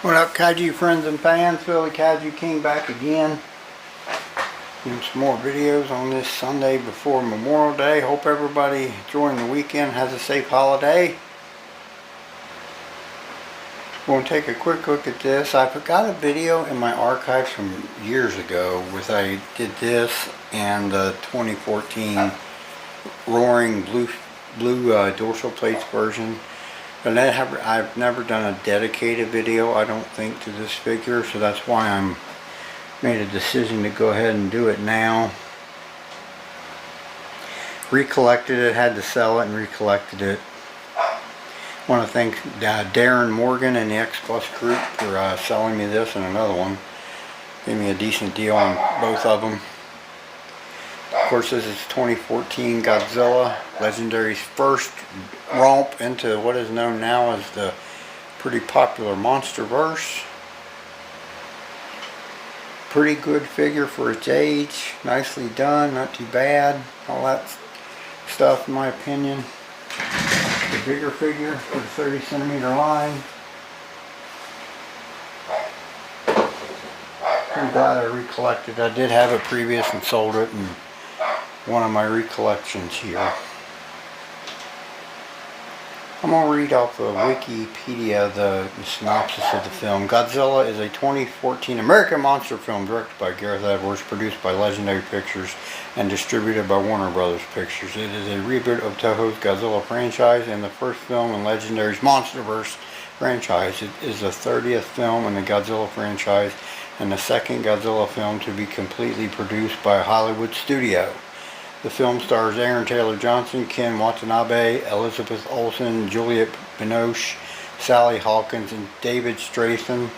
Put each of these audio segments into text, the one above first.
What up, kaiju friends and fans? Philly Kaiju King back again. Doing some more videos on this Sunday before Memorial Day. Hope everybody enjoying the weekend has a safe holiday. We're going to take a quick look at this. I got a video in my archives from years ago with I did this and the 2014 Roaring blue dorsal plates version. But I've never done a dedicated video, I don't think, to this figure, so that's why I'm made a decision to go ahead and do it now. Recollected it, had to sell it and recollected it. I want to thank Darren Morgan and the xplus group for selling me this and another one. Gave me a decent deal on both of them. Of course, this is 2014 Godzilla, Legendary's first romp into what is known now as the pretty popular monsterverse. Pretty good figure for its age, nicely done, not too bad, all that stuff in my opinion. The bigger figure for the 30 centimeter line. I'm glad I recollected. I did have it previous and sold it in one of my recollections here. I'm going to read off the Wikipedia the synopsis of the film. Godzilla is a 2014 American monster film directed by Gareth Edwards, produced by Legendary Pictures, and distributed by Warner Brothers Pictures. It is a reboot of Toho's Godzilla franchise and the first film in Legendary's Monsterverse franchise. It is the 30th film in the Godzilla franchise and the second Godzilla film to be completely produced by a Hollywood studio. The film stars Aaron Taylor Johnson, Ken Watanabe, Elizabeth Olsen, Juliette Binoche, Sally Hawkins, and David Strathairn,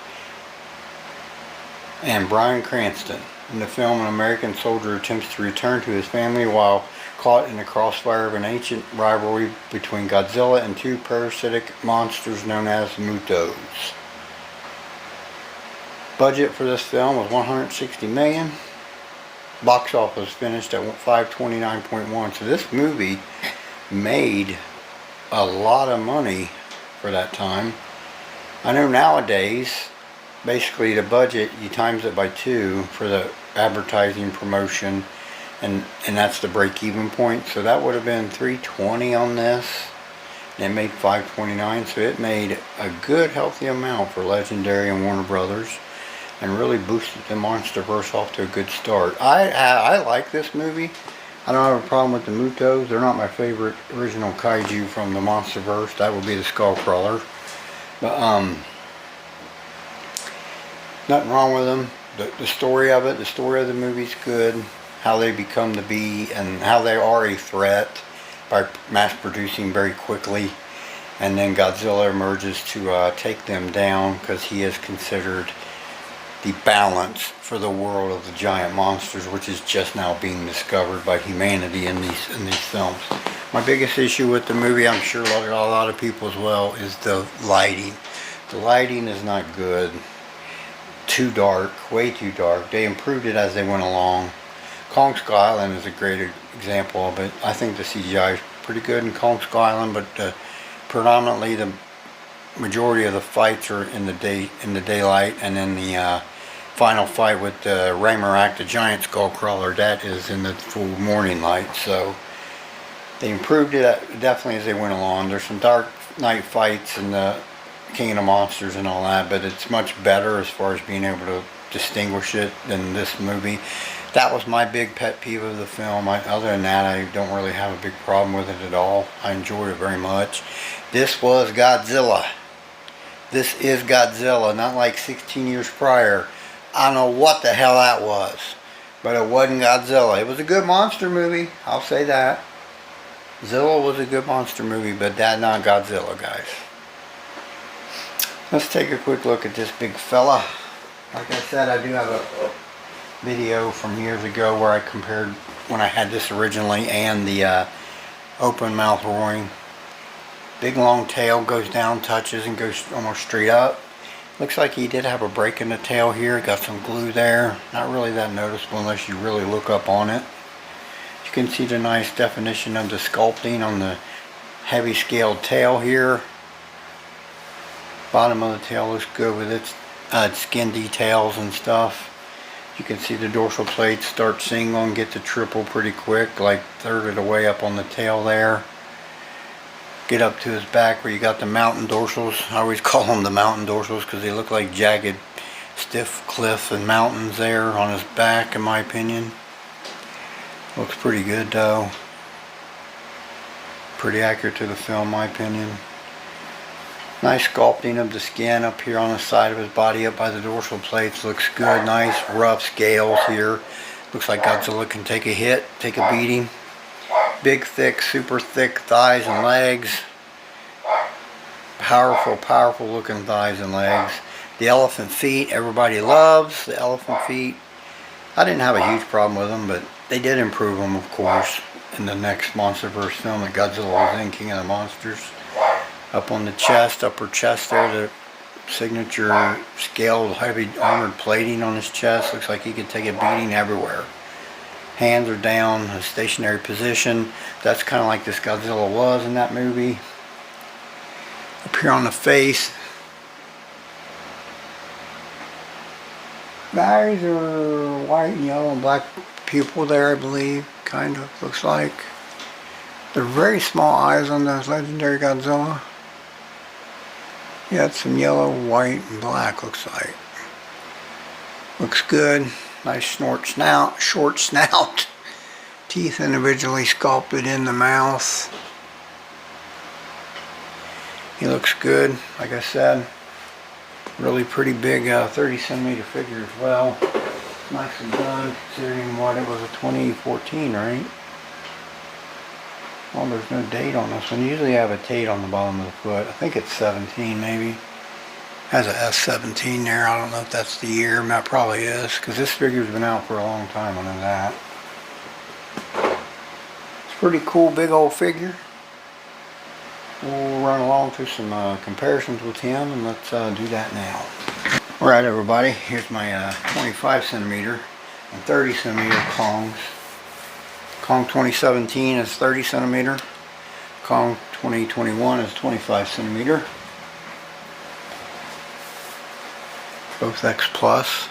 and Bryan Cranston. In the film, an American soldier attempts to return to his family while caught in the crossfire of an ancient rivalry between Godzilla and two parasitic monsters known as mutos. Budget for this film was $160 million. Box office finished at 529.1. So this movie made a lot of money for that time. I know nowadays, basically the budget, you times it by 2 for the advertising promotion, and that's the break-even point. So that would have been $320 on this. And it made $529, so it made a good, healthy amount for Legendary and Warner Brothers, and really boosted the Monsterverse off to a good start. I like this movie. I don't have a problem with the mutos. They're not my favorite original kaiju from the Monsterverse. That would be the Skullcrawler. But nothing wrong with them. The story of it, the story of the movie's good. How they become to be and how they are a threat by mass producing very quickly. And then Godzilla emerges to take them down because he is considered the balance for the world of the giant monsters, which is just now being discovered by humanity in these films. My biggest issue with the movie, I'm sure a lot of people as well, is the lighting. The lighting is not good. Too dark, way too dark. They improved it as they went along. Kong Skull Island is a great example of it. I think the CGI is pretty good in Kong Skull Island, but predominantly the majority of the fights are in the daylight, and then the final fight with the Raymarak, the giant Skullcrawler, that is in the full morning light. So they improved it definitely as they went along. There's some dark night fights in the King of the Monsters and all that, but it's much better as far as being able to distinguish it than this movie. That was my big pet peeve of the film. Other than that, I don't really have a big problem with it at all. I enjoyed it very much. This was Godzilla. This is Godzilla, not like 16 years prior. I don't know what the hell that was, but it wasn't Godzilla. It was a good monster movie, I'll say that. Zilla was a good monster movie, but that's not Godzilla, guys. Let's take a quick look at this big fella. Like I said, I do have a video from years ago where I compared when I had this originally and the open mouth roaring. Big long tail goes down, touches, and goes almost straight up. Looks like he did have a break in the tail here. Got some glue there. Not really that noticeable unless you really look up on it. You can see the nice definition of the sculpting on the heavy scaled tail here. Bottom of the tail looks good with its skin details and stuff. You can see the dorsal plates start single and get to triple pretty quick, like third of the way up on the tail there. Get up to his back where you got the mountain dorsals. I always call them the mountain dorsals because they look like jagged, stiff cliffs and mountains there on his back, in my opinion. Looks pretty good though. Pretty accurate to the film, in my opinion. Nice sculpting of the skin up here on the side of his body up by the dorsal plates. Looks good. Nice rough scales here. Looks like Godzilla can take a hit, take a beating. Big, thick, super thick thighs and legs. Powerful, powerful looking thighs and legs. The elephant feet, everybody loves the elephant feet. I didn't have a huge problem with them, but they did improve them, of course, in the next Monsterverse film that Godzilla was in, King of the Monsters. Up on the chest, upper chest there, the signature scaled heavy armored plating on his chest. Looks like he could take a beating everywhere. Hands are down, a stationary position. That's kind of like this Godzilla was in that movie. Up here on the face, the eyes are white and yellow and black pupil there, I believe. Kind of looks like. They're very small eyes on the legendary Godzilla. Yeah, it's some yellow, white, and black, looks like. Looks good. Nice short snout. Teeth individually sculpted in the mouth. He looks good, like I said. Really pretty big 30 centimeter figure as well. Nicely done, considering what it was, a 2014, right? Well, there's no date on this one. Usually I have a date on the bottom of the foot. I think it's 17 maybe. Has a S17 there. I don't know if that's the year. That probably is, because this figure's been out for a long time. I know that. It's a pretty cool big old figure. We'll run along through some comparisons with him, and let's do that now. Alright everybody, here's my 25 centimeter and 30 centimeter Kongs. Kong 2017 is 30 centimeter. Kong 2021 is 25 centimeter. Both xplus.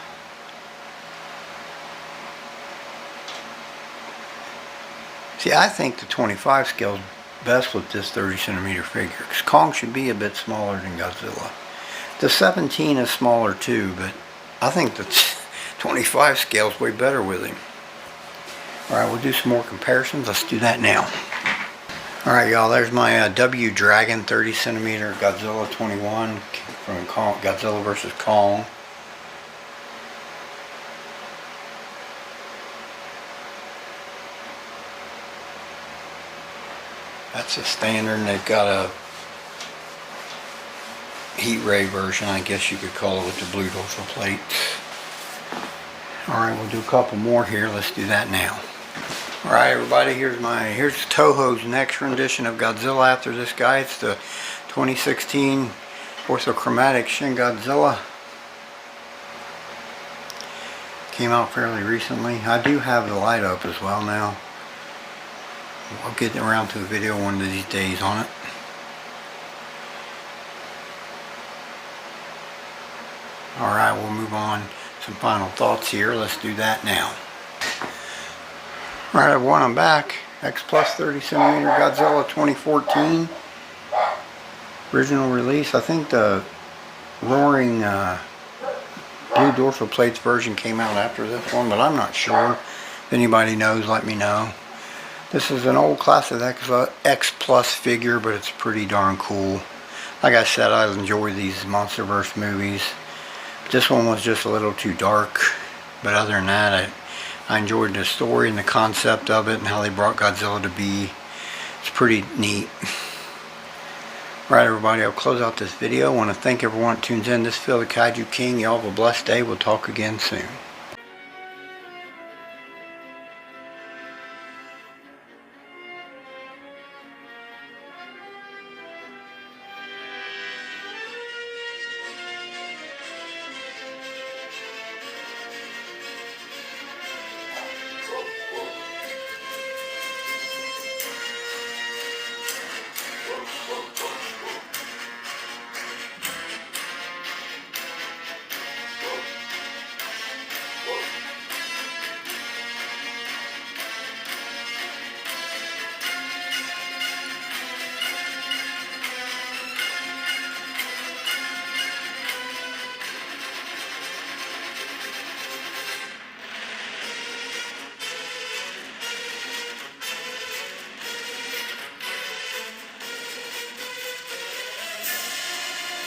See, I think the 25 scales best with this 30 centimeter figure, because Kong should be a bit smaller than Godzilla. The 17 is smaller too, but I think the 25 scale is way better with him. Alright, we'll do some more comparisons. Let's do that now. Alright y'all, there's my W Dragon 30 centimeter Godzilla 21 from Godzilla vs. Kong. That's a standard, and they've got a heat ray version, I guess you could call it, with the blue dorsal plates. Alright, we'll do a couple more here. Let's do that now. Alright everybody, here's Toho's next rendition of Godzilla after this guy. It's the 2016 orthochromatic Shin Godzilla. Came out fairly recently. I do have the light up as well now. I'll get around to a video one of these days on it. Alright, we'll move on. Some final thoughts here. Let's do that now. Alright everyone, I'm back. xplus 30 centimeter Godzilla 2014. Original release. I think the roaring blue dorsal plates version came out after this one, but I'm not sure. If anybody knows, let me know. This is an old classic xplus figure, but it's pretty darn cool. Like I said, I enjoy these Monsterverse movies. This one was just a little too dark, but other than that, I enjoyed the story and the concept of it and how they brought Godzilla to be. It's pretty neat. Alright everybody, I'll close out this video. I want to thank everyone that tunes in. This is Phil the Kaiju King. Y'all have a blessed day. We'll talk again soon.